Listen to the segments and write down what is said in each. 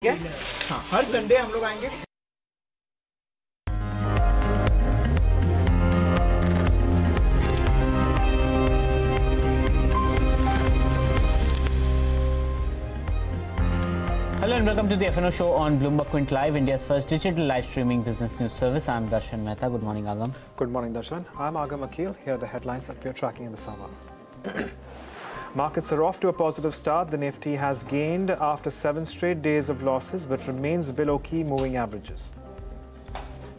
ठीक है। हाँ, हर संडे हम लोग आएंगे। Hello and welcome to the F&O Show on Bloomberg Quint Live, India's first digital live streaming business news service. I'm Darshan Mehta. Good morning, Agam. Good morning, Darshan. I'm Agam Akil. Here are the headlines that we are tracking in the summer. Markets are off to a positive start. The Nifty has gained after 7 straight days of losses but remains below key moving averages.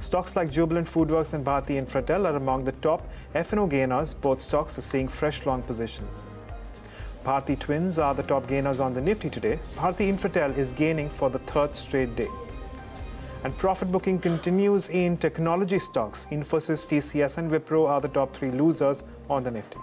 Stocks like Jubilant FoodWorks and Bhatia Infratel are among the top F&O gainers. Both stocks are seeing fresh long positions. Bharti Twins are the top gainers on the Nifty today. Bharti Infratel is gaining for the 3rd straight day. And profit booking continues in technology stocks. Infosys, TCS and Wipro are the top 3 losers on the Nifty.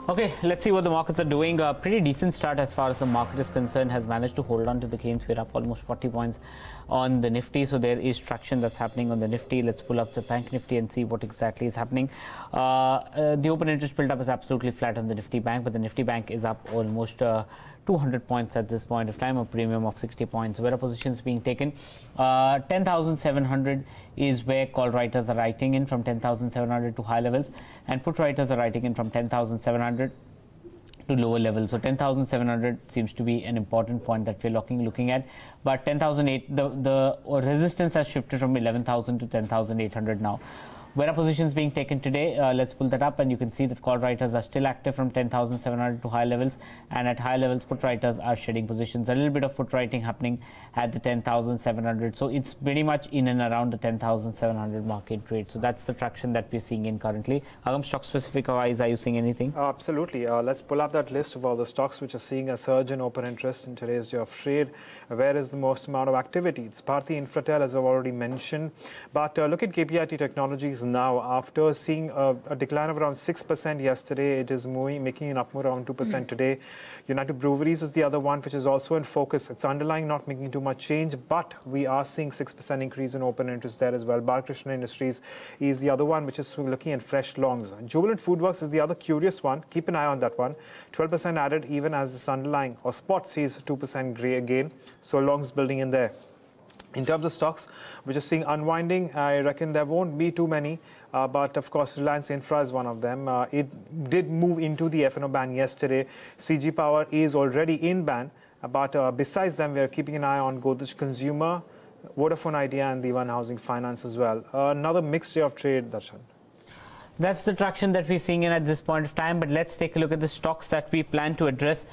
Okay, let's see what the markets are doing. A pretty decent start as far as the market is concerned. Has managed to hold on to the gains. We're up almost 40 points on the Nifty. So there is traction that's happening on the Nifty. Let's pull up the Bank Nifty and see what exactly is happening. The open interest build-up is absolutely flat on the Nifty Bank, but the Nifty Bank is up almost 200 points at this point of time, a premium of 60 points. Where are positions being taken? 10,700 is where call writers are writing in, from 10,700 to high levels, and put writers are writing in from 10,700 to lower levels. So 10,700 seems to be an important point that we're looking at. But 10,008, the resistance has shifted from 11,000 to 10,800 now. Where are positions being taken today? Let's pull that up, and you can see that call writers are still active from 10,700 to high levels, and at high levels put writers are shedding positions. A little bit of put writing happening at the 10,700, so it's pretty much in and around the 10,700 market trade. So that's the traction that we're seeing in currently. Agam, stock specific wise, are you seeing anything? Absolutely. Let's pull up that list of all the stocks which are seeing a surge in open interest in today's day of trade. Where is the most amount of activity? It's Bharti Infratel, as I've already mentioned, but look at KPIT Technologies now. After seeing a decline of around 6% yesterday, it is making an up move around 2% today. United Breweries is the other one which is also in focus. It's underlying, not making too much change, but we are seeing 6% increase in open interest there as well. Balakrishna Industries is the other one which is looking at fresh longs. Jubilant FoodWorks is the other curious one. Keep an eye on that one. 12% added even as this underlying or spot sees 2% gain. So longs building in there. In terms of stocks, we're just seeing unwinding. I reckon there won't be too many, but of course, Reliance Infra is one of them. It did move into the F&O ban yesterday. CG Power is already in ban, but besides them, we're keeping an eye on Godrej Consumer, Vodafone Idea, and the One Housing Finance as well. Another mixed day of trade, Darshan. That's the traction that we're seeing in at this point of time, but let's take a look at the stocks that we plan to address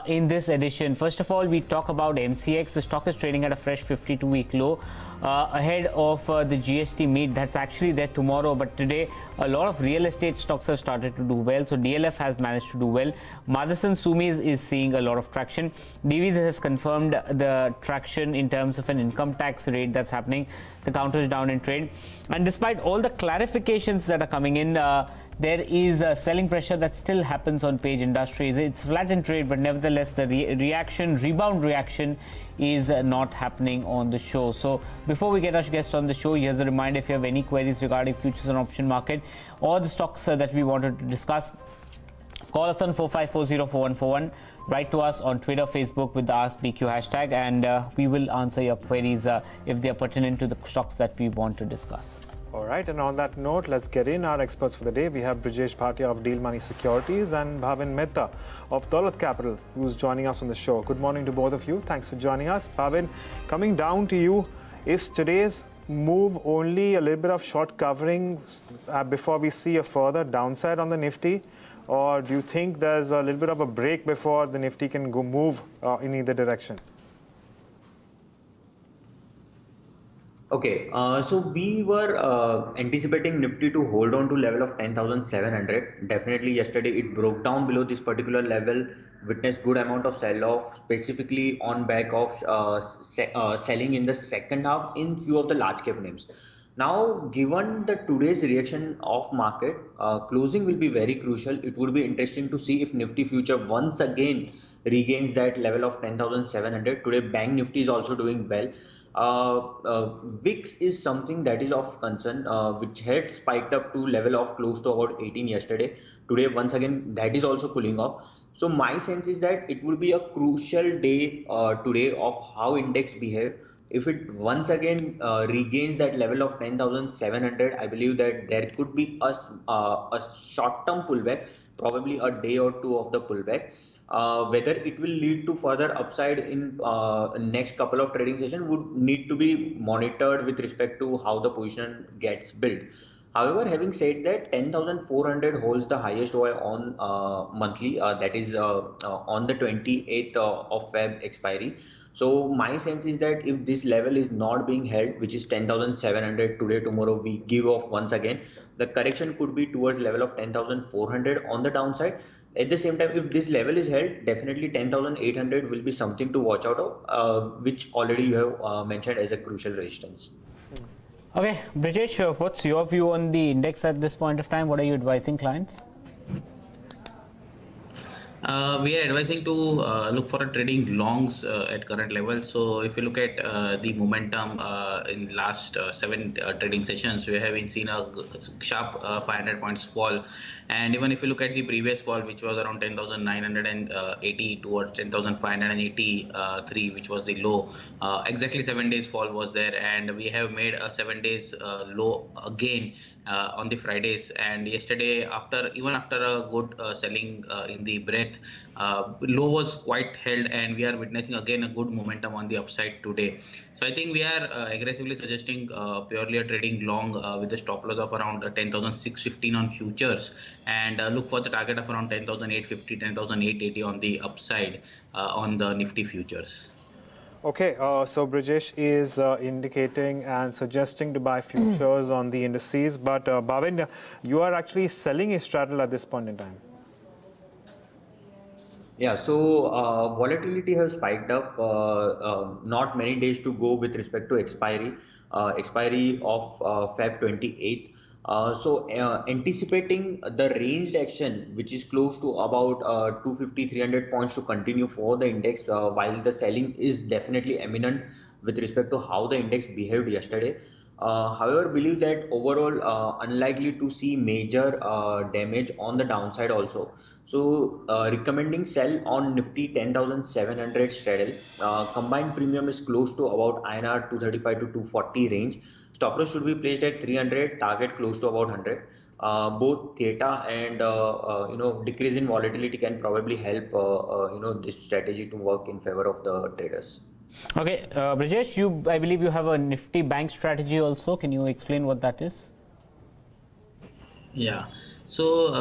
in this edition. First of all, we talk about MCX. The stock is trading at a fresh 52-week low ahead of the GST meet. That's actually there tomorrow, but today a lot of real estate stocks have started to do well. So DLF has managed to do well. Motherson Sumis is seeing a lot of traction. Divi's has confirmed the traction in terms of an income tax rate that's happening. The counter is down in trade, and despite all the clarifications that are coming in, there is a selling pressure that still happens on Page Industries. It's flat in trade, but nevertheless the rebound reaction is not happening on the show. So before we get our guests on the show, here's a reminder: if you have any queries regarding futures and option market or the stocks that we wanted to discuss, call us on 45404141. Write to us on Twitter, Facebook with the AskBQ hashtag, and we will answer your queries if they are pertinent to the stocks that we want to discuss. All right, and on that note, let's get in our experts for the day. We have Brijesh Bhatia of Dealmoney Securities and Bhavin Mehta of Dolat Capital, who's joining us on the show. Good morning to both of you. Thanks for joining us. Bhavin, coming down to you, is today's move only a little bit of short covering before we see a further downside on the Nifty? Or do you think there's a little bit of a break before the Nifty can go move in either direction? Okay, so we were anticipating Nifty to hold on to level of 10,700. Definitely yesterday it broke down below this particular level, witnessed good amount of sell-off, specifically on back of selling in the second half in few of the large cap names. Now, given the today's reaction of market, closing will be very crucial. It would be interesting to see if Nifty future once again regains that level of 10,700. Today, Bank Nifty is also doing well. VIX is something that is of concern, which had spiked up to level of close to about 18 yesterday. Today, once again, that is also cooling off. So my sense is that it will be a crucial day today of how index behave. If it once again regains that level of 10,700, I believe that there could be a short-term pullback, probably a day or two of the pullback. Whether it will lead to further upside in next couple of trading sessions would need to be monitored with respect to how the position gets built. However, having said that, 10,400 holds the highest OI on monthly, that is on the 28th of Feb expiry. So my sense is that if this level is not being held, which is 10,700 today, tomorrow we give off once again, the correction could be towards level of 10,400 on the downside. At the same time, if this level is held, definitely 10,800 will be something to watch out of, which already you have mentioned as a crucial resistance. Okay, Brijesh, what's your view on the index at this point of time? What are you advising clients? We are advising to look for a trading longs at current level. So if you look at the momentum in last 7 trading sessions, we have been seen a sharp 500 points fall. And even if you look at the previous fall, which was around 10,980 towards 10,583, which was the low, exactly 7 days fall was there, and we have made a 7 days low again on the Fridays. And yesterday, after a good selling in the breadth, low was quite held, and we are witnessing again a good momentum on the upside today. So I think we are aggressively suggesting purely a trading long with a stop loss of around 10,615 on futures, and look for the target of around 10,850, 10,880 on the upside on the Nifty futures. Okay, so Brijesh is indicating and suggesting to buy futures on the indices, but Bhavin, you are actually selling a straddle at this point in time. Yeah, so volatility has spiked up. Not many days to go with respect to expiry of Feb 28th. So anticipating the ranged action, which is close to about 250, 300 points to continue for the index, while the selling is definitely eminent with respect to how the index behaved yesterday. However, believe that overall unlikely to see major damage on the downside also. So recommending sell on Nifty 10,700 straddle. Combined premium is close to about INR 235 to 240 range. Stop loss should be placed at 300, target close to about 100. Both theta and decrease in volatility can probably help this strategy to work in favor of the traders. Okay, Brijesh, I believe you have a Nifty bank strategy also. Can you explain what that is? Yeah. So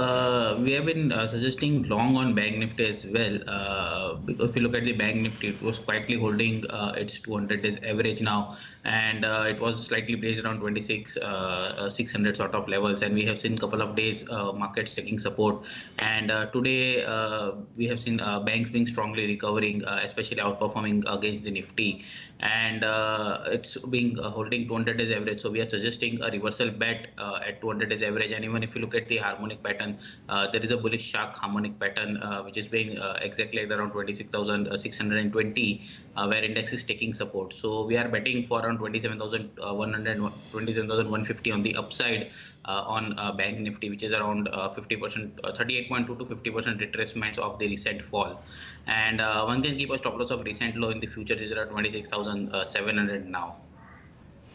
we have been suggesting long on Bank Nifty as well. Because if you look at the Bank Nifty, it was quietly holding its 200 days average now, and it was slightly placed around 600 sort of levels. And we have seen couple of days markets taking support. And today we have seen banks being strongly recovering, especially outperforming against the Nifty. And it's being holding 200 days average. So we are suggesting a reversal bet at 200 days average. And even if you look at the harmonic pattern, there is a bullish shark harmonic pattern which is being exactly at around 26,620 where index is taking support. So we are betting for around 27,100, 27,150 on the upside on Bank Nifty, which is around 50%, 38.2 to 50% retracements of the recent fall. And one can keep a stop loss of recent low in the futures is around 26,700 now.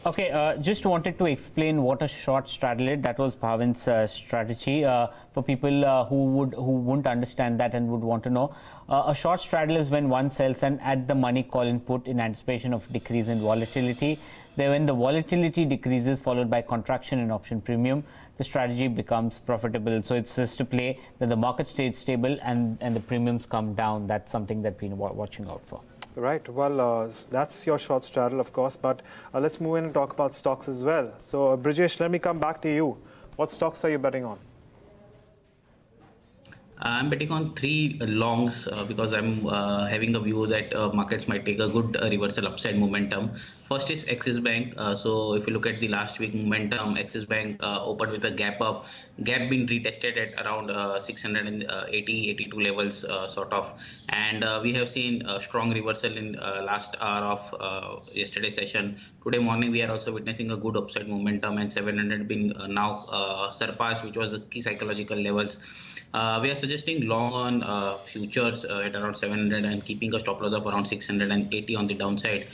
Okay, just wanted to explain what a short straddle is. That was Bhavin's strategy. For people who wouldn't understand that and would want to know, a short straddle is when one sells and at the money call input in anticipation of decrease in volatility. Then when the volatility decreases followed by contraction in option premium, the strategy becomes profitable. So it's just to play that the market stays stable and the premiums come down. That's something that we're watching out for. Right. Well, that's your short straddle, of course. But let's move in and talk about stocks as well. So, Brijesh, let me come back to you. What stocks are you betting on? I'm betting on 3 longs because I'm having a view that markets might take a good reversal upside momentum. First is Axis Bank. So if you look at the last week momentum, Axis Bank opened with a gap up, gap been retested at around 680, 82 levels sort of, and we have seen a strong reversal in last hour of yesterday's session. Today morning we are also witnessing a good upside momentum, and 700 been now surpassed, which was the key psychological levels. We are suggesting long on futures at around 700 and keeping a stop loss of around 680 on the downside.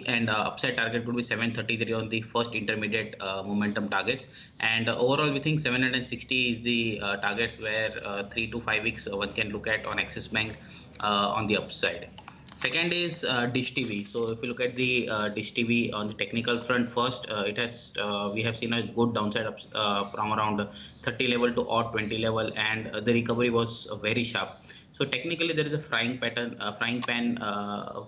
And upside target would be 733 on the first intermediate momentum targets. And overall, we think 760 is the targets where 3 to 5 weeks one can look at on Axis Bank on the upside. Second is Dish TV. So if you look at the Dish TV on the technical front first, it has we have seen a good downside ups, from around 30 level to odd 20 level, and the recovery was very sharp. So technically there is a frying pan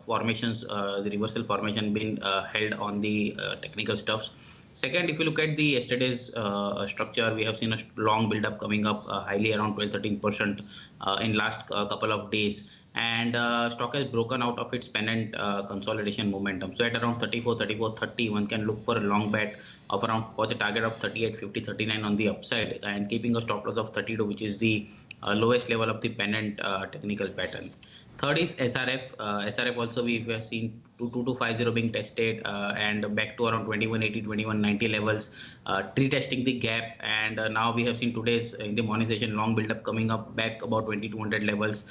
formations, the reversal formation being held on the technical stuffs. Second, if you look at the yesterday's structure, we have seen a long build-up coming up highly around 12-13% in last couple of days, and stock has broken out of its pennant consolidation momentum. So at around 34, 30, one can look for a long bet of around for the target of 38, 50, 39 on the upside, and keeping a stop loss of 32, which is the lowest level of the pennant technical pattern. Third is SRF. SRF also we have seen 2250 being tested and back to around 2180, 2190 levels, retesting the gap. And now we have seen today's in the morning session long build up coming up back about 2200 levels.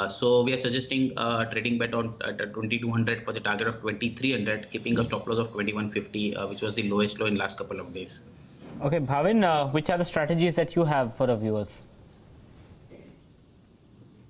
So we are suggesting trading bet on 2200 for the target of 2300, keeping a stop loss of 2150, which was the lowest low in last couple of days. Okay, Bhavin, which are the strategies that you have for our viewers?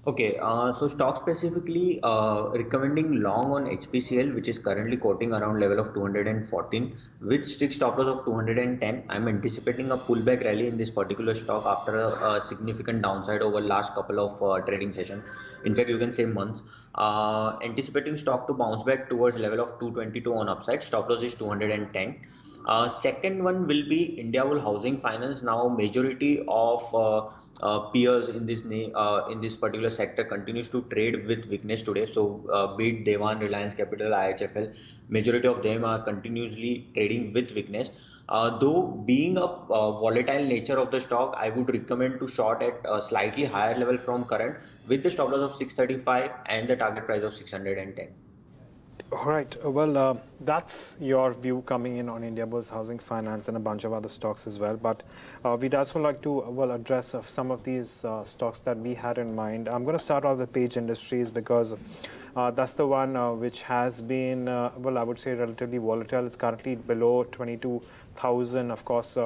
Okay, so stock specifically recommending long on HPCL, which is currently quoting around level of 214 with strict stop loss of 210. I'm anticipating a pullback rally in this particular stock after a significant downside over last couple of trading session. In fact, you can say months. Anticipating stock to bounce back towards level of 222 on upside. Stop loss is 210. Second one will be Indiabulls Housing Finance. Now majority of peers in this particular sector continues to trade with weakness today. So be it Dewan, Reliance Capital, IHFL, majority of them are continuously trading with weakness. Though being a volatile nature of the stock, I would recommend to short at a slightly higher level from current with the stop loss of 635 and the target price of 610. All right. Well, that's your view coming in on Indiabulls Housing Finance and a bunch of other stocks as well. But we'd also like to address some of these stocks that we had in mind. I'm going to start off with Page Industries because that's the one which has been, I would say relatively volatile. It's currently below 22,000. Of course,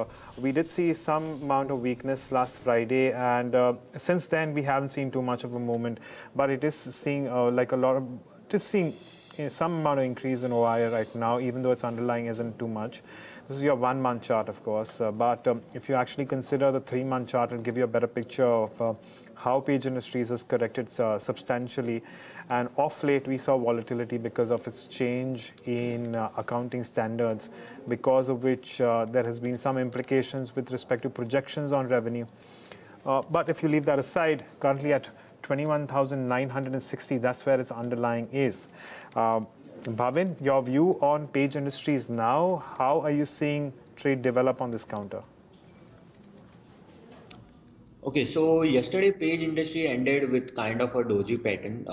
we did see some amount of weakness last Friday, and since then we haven't seen too much of a movement. But it is seeing some amount of increase in OI right now, even though its underlying isn't too much. This is your 1 month chart, of course, but if you actually consider the 3 month chart, it'll give you a better picture of how Page Industries has corrected substantially. And off late, we saw volatility because of its change in accounting standards, because of which there has been some implications with respect to projections on revenue. But if you leave that aside, currently at 21,960, that's where its underlying is. Bhavin, your view on Page Industries now, how are you seeing trade develop on this counter? Okay, so yesterday Page Industry ended with kind of a doji pattern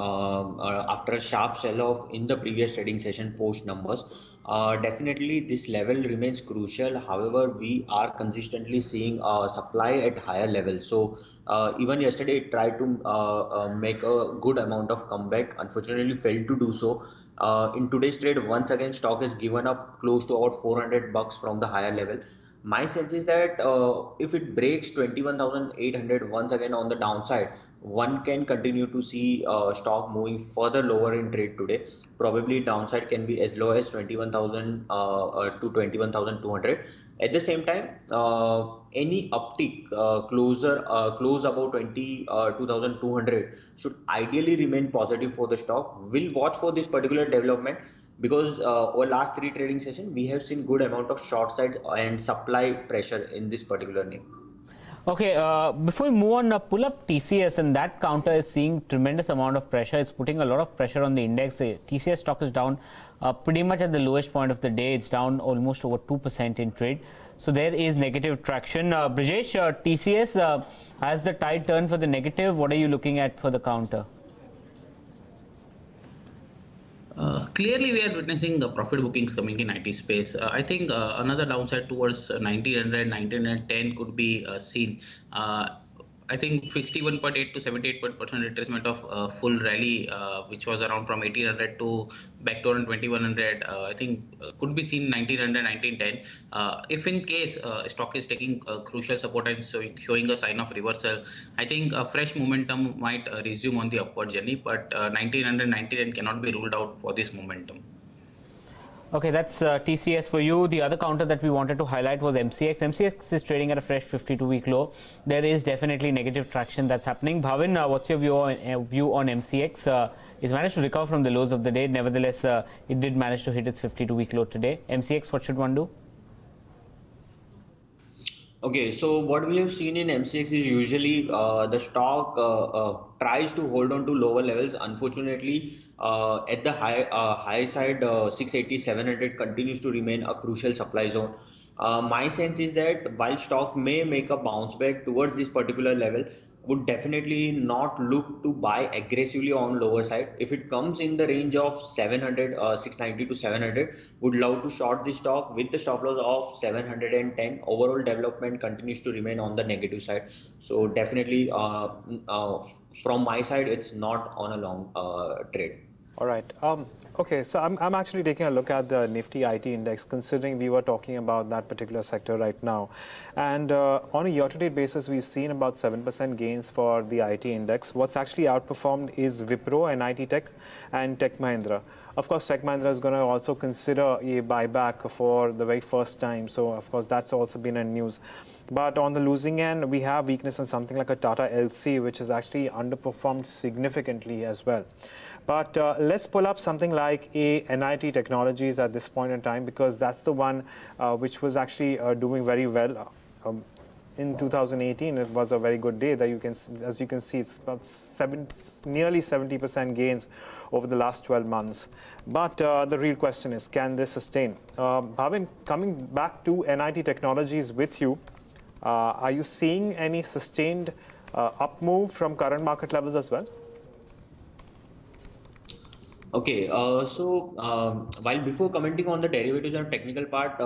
after a sharp sell-off in the previous trading session post numbers. Definitely this level remains crucial. However, we are consistently seeing supply at higher levels. So even yesterday it tried to make a good amount of comeback. Unfortunately failed to do so. In today's trade, once again stock has given up close to about $400 from the higher level. My sense is that if it breaks 21,800 once again on the downside, one can continue to see stock moving further lower in trade today. Probably downside can be as low as 21,000 to 21,200. At the same time, any uptick close above 22,200 should ideally remain positive for the stock. We'll watch for this particular development, because over last 3 trading sessions, we have seen good amount of short sides and supply pressure in this particular name. Okay, before we move on, pull up TCS, and that counter is seeing tremendous amount of pressure. It's putting a lot of pressure on the index. The TCS stock is down pretty much at the lowest point of the day. It's down almost over 2% in trade. So there is negative traction. Brijesh, TCS, has the tide turned for the negative? What are you looking at for the counter? Clearly, we are witnessing profit bookings coming in IT space. I think another downside towards 1900, 1910 could be seen. I think 61.8 to 78% retracement of full rally, which was around from 1800 to back to around 2100. I think could be seen 1900, 1910. If in case stock is taking crucial support and showing a sign of reversal, I think a fresh momentum might resume on the upward journey. But 1900, 1910 cannot be ruled out for this momentum. Okay, that's TCS for you. The other counter that we wanted to highlight was MCX. MCX is trading at a fresh 52-week low. There is definitely negative traction that's happening. Bhavin, what's your view on MCX? It's managed to recover from the lows of the day. Nevertheless, it did manage to hit its 52-week low today. MCX, what should one do? Okay, so what we have seen in MCX is usually the stock tries to hold on to lower levels. Unfortunately, at the high side, 680, 700 continues to remain a crucial supply zone. My sense is that while stock may make a bounce back towards this particular level, would definitely not look to buy aggressively on lower side. If it comes in the range of 700, 690 to 700, would love to short the stock with the stop loss of 710. Overall development continues to remain on the negative side. So definitely from my side, it's not on a long trade. All right. Okay, so I'm actually taking a look at the Nifty IT index, considering we were talking about that particular sector right now. And on a year-to-date basis, we've seen about 7% gains for the IT index. What's actually outperformed is Wipro and IT Tech and Tech Mahindra. Of course, Tech Mahindra is going to also consider a buyback for the very first time. So, of course, that's also been in news. But on the losing end, we have weakness in something like a Tata LC, which has actually underperformed significantly as well. But let's pull up something like a NIT Technologies at this point in time, because that's the one which was actually doing very well. In 2018, it was a very good day. That as you can see, it's about nearly 70% gains over the last 12 months. But the real question is, can this sustain? Bhavin, coming back to NIT Technologies with you, are you seeing any sustained up move from current market levels as well? Okay, while before commenting on the derivatives and technical part,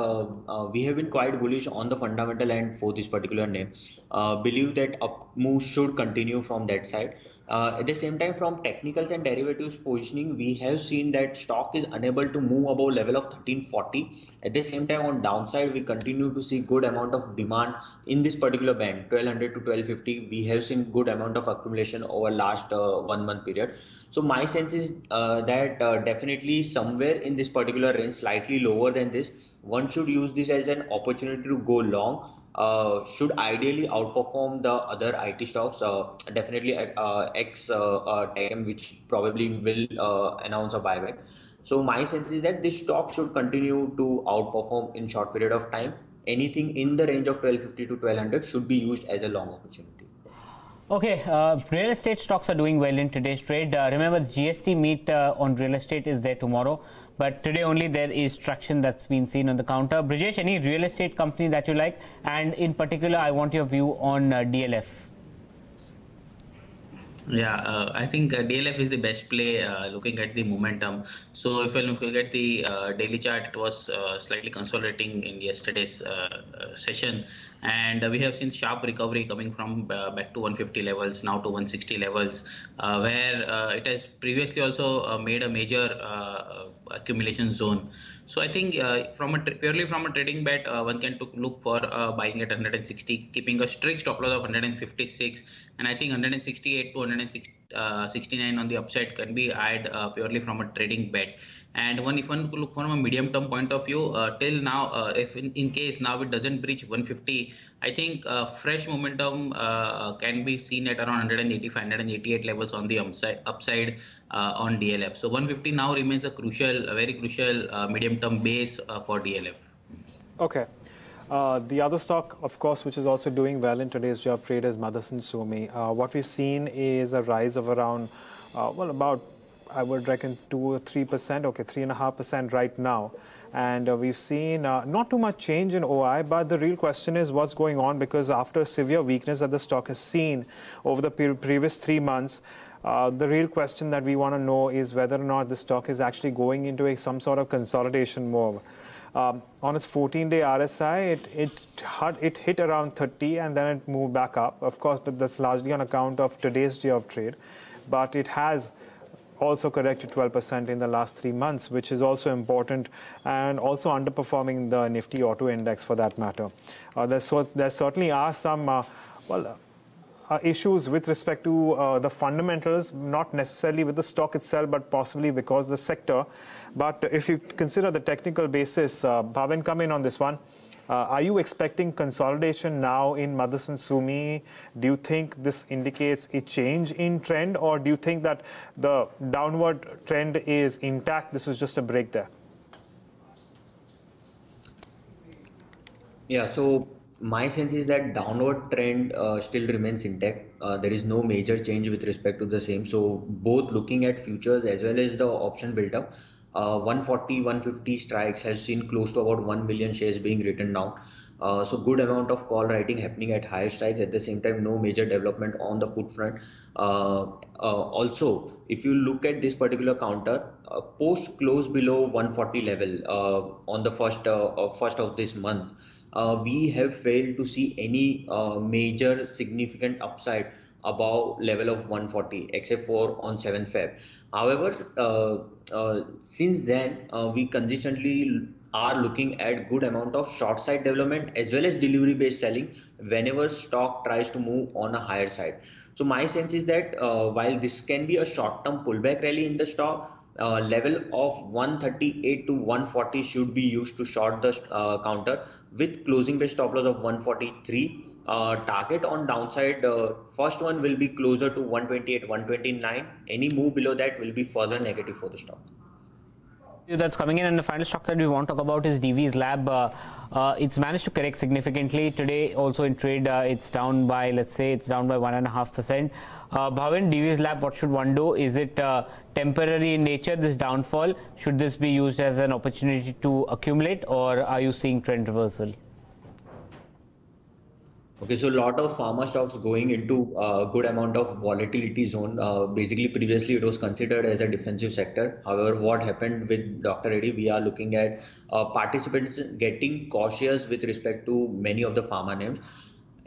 we have been quite bullish on the fundamental end for this particular name. Believe that up move should continue from that side. At the same time, from technicals and derivatives positioning, we have seen that stock is unable to move above level of 1340. At the same time, on downside, we continue to see good amount of demand in this particular band, 1200 to 1250. We have seen good amount of accumulation over last 1 month period. So my sense is that definitely somewhere in this particular range, slightly lower than this, one should use this as an opportunity to go long. Should ideally outperform the other IT stocks, definitely Tech, which probably will announce a buyback. So my sense is that this stock should continue to outperform in short period of time. Anything in the range of 1250 to 1200 should be used as a long opportunity. Okay, real estate stocks are doing well in today's trade. Remember, the GST meet on real estate is there tomorrow, but today only there is traction that's been seen on the counter. Brijesh, any real estate company that you like? And in particular, I want your view on DLF. Yeah, I think DLF is the best play looking at the momentum. So if I look at the daily chart, it was slightly consolidating in yesterday's session. And we have seen sharp recovery coming from back to 150 levels, now to 160 levels, where it has previously also made a major accumulation zone. So I think purely from a trading bet, one can look for buying at 160, keeping a strict stop loss of 156, and I think 168 to 169 on the upside can be eyed purely from a trading bet. And if one look from a medium term point of view, till now, if in case now it doesn't breach 150, I think fresh momentum can be seen at around 185, 188 levels on the upside on DLF. So 150 now remains a very crucial medium term base for DLF. Okay. The other stock, of course, which is also doing well in today's job trade is Motherson Sumi. What we've seen is a rise of around, I would reckon 2 or 3%, okay, 3.5% right now. And we've seen not too much change in OI, but the real question is what's going on, because after severe weakness that the stock has seen over the previous 3 months, the real question that we want to know is whether or not the stock is actually going into some sort of consolidation move. On its 14-day RSI, it hit around 30 and then it moved back up. Of course, but that's largely on account of today's day of trade. But it has also corrected 12% in the last 3 months, which is also important, and also underperforming the Nifty Auto Index for that matter. There certainly are some issues with respect to the fundamentals, not necessarily with the stock itself, but possibly because the sector. But if you consider the technical basis, Bhavin, come in on this one. Are you expecting consolidation now in Motherson Sumi? Do you think this indicates a change in trend, or do you think that the downward trend is intact? This is just a break there. Yeah, so my sense is that downward trend still remains intact. There is no major change with respect to the same. So both looking at futures as well as the option built up, 140, 150 strikes has seen close to about 1 million shares being written down. So good amount of call writing happening at higher strikes. At the same time, no major development on the put front. Also, if you look at this particular counter, post close below 140 level on the first of this month, we have failed to see any major significant upside above level of 140 except for on 7th Feb. However, since then we consistently are looking at good amount of short side development as well as delivery based selling whenever stock tries to move on a higher side. So my sense is that while this can be a short term pullback rally in the stock, level of 138 to 140 should be used to short the counter with closing based stop loss of 143. Target on downside, first one will be closer to 128, 129. Any move below that will be further negative for the stock. That's coming in, and the final stock that we want to talk about is Divi's Lab. It's managed to correct significantly today. Also in trade, it's down by, let's say, it's down by 1.5%. Bhavin, Divi's Lab, what should one do? Is it temporary in nature, this downfall? Should this be used as an opportunity to accumulate, or are you seeing trend reversal? Okay, so a lot of pharma stocks going into a good amount of volatility zone. Basically, previously it was considered as a defensive sector. However, what happened with Dr. Reddy, we are looking at participants getting cautious with respect to many of the pharma names.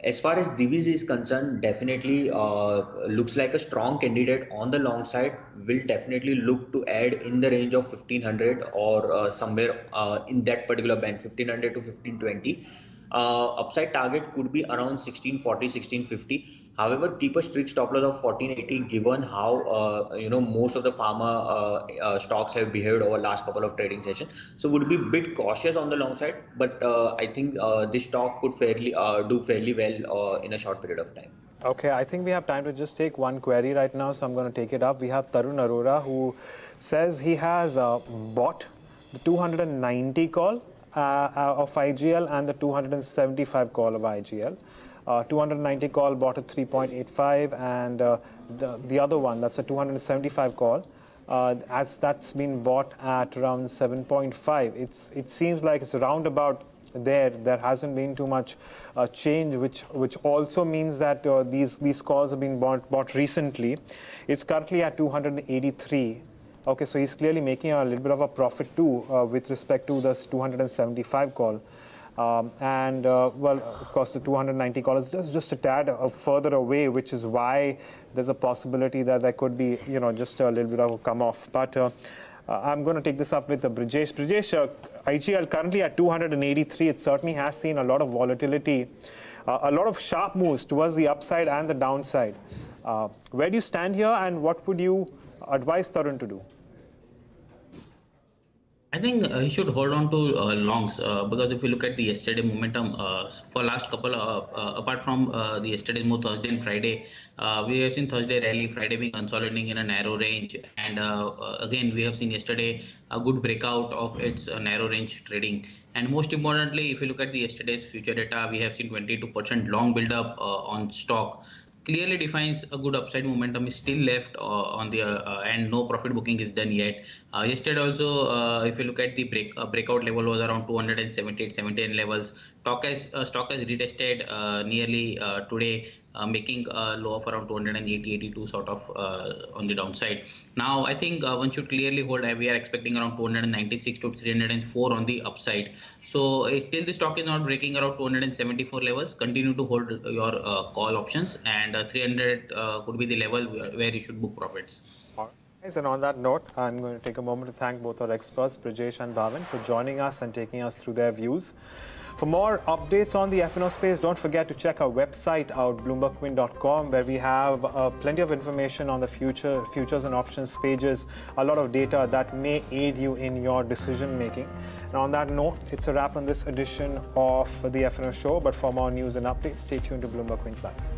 As far as Divi's is concerned, definitely looks like a strong candidate on the long side. Will definitely look to add in the range of 1500 or somewhere in that particular band, 1500 to 1520. Upside target could be around 1640, 1650. However, keep a strict stop loss of 1480 given how most of the pharma stocks have behaved over last couple of trading sessions. So would be a bit cautious on the long side, but I think this stock could do fairly well in a short period of time. Okay, I think we have time to just take one query right now, so I'm going to take it up. We have Tarun Arora, who says he has bought the 290 call of IGL and the 275 call of IGL. 290 call bought at 3.85, and the other one, that's a 275 call, that's been bought at around 7.5. It seems like it's around about there hasn't been too much change, which also means that these calls have been bought recently. It's currently at 283. Okay, so he's clearly making a little bit of a profit too with respect to this 275 call. Well, of course, the 290 call is just a tad further away, which is why there's a possibility that there could be, just a little bit of a come off. But I'm going to take this up with Brijesh. Brijesh, IGL currently at 283. It certainly has seen a lot of volatility, a lot of sharp moves towards the upside and the downside. Where do you stand here, and what would you advise Tarun to do? I think he should hold on to longs because if you look at the yesterday momentum for last couple apart from the yesterday's move Thursday and Friday, we have seen Thursday rally, Friday being consolidating in a narrow range, and again we have seen yesterday a good breakout of its narrow range trading. And most importantly, if you look at the yesterday's future data, we have seen 22% long build up on stock. clearly defines a good upside momentum is still left on the and no profit booking is done yet. Yesterday also, if you look at the breakout level was around 278, 79 levels. Stock has retested nearly today, making a low of around 280, 82 sort of on the downside. Now, I think one should clearly hold. We are expecting around 296 to 304 on the upside. So still the stock is not breaking around 274 levels. Continue to hold your call options, and 300 could be the level where you should book profits. And on that note, I'm going to take a moment to thank both our experts, Brijesh and Bhavin, for joining us and taking us through their views. For more updates on the F&O space, don't forget to check our website out, bloombergquint.com, where we have plenty of information on the futures and options pages, a lot of data that may aid you in your decision making. And on that note, it's a wrap on this edition of the F&O Show. But for more news and updates, stay tuned to Bloomberg Quint Live.